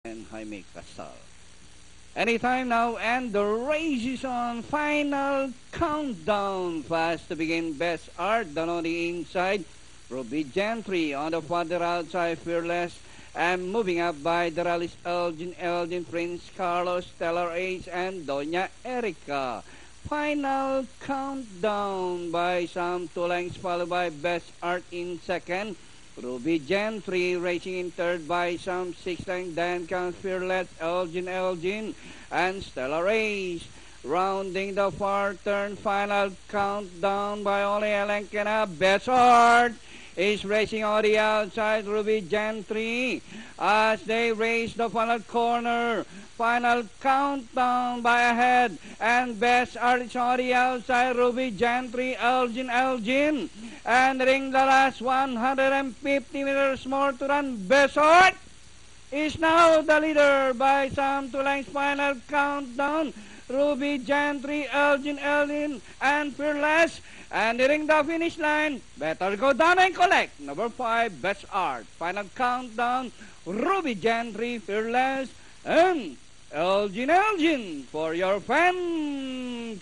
and Jaime Casal. Anytime now, and the race is on. Final countdown. Fast to begin. Best Art down on the inside. Ruby Gentry on the further outside. Fearless. And moving up by the rallies Elgin, Prince Carlos, Stellar Ace, and Doña Erica. Final countdown by some 2 lengths, followed by Best Art in second. Ruby Gentry racing in third by some 6 lengths. Then comes Fearless, Elgin, and Stellar Ace. Rounding the far turn, final countdown by only a length and a Best Art is racing on the outside. Ruby Gentry as they race the final corner. Final countdown by ahead, and Best Art is on the outside. Ruby Gentry, Elgin, and ring the last 150 meters more to run. Best Art is now the leader by some 2 lengths. Final countdown. Ruby Gentry, Elgin, and Fearless. And nearing the finish line, better go down and collect. Number 5, Best Art. Final countdown, Ruby Gentry, Fearless, and Elgin for your Fantafecta.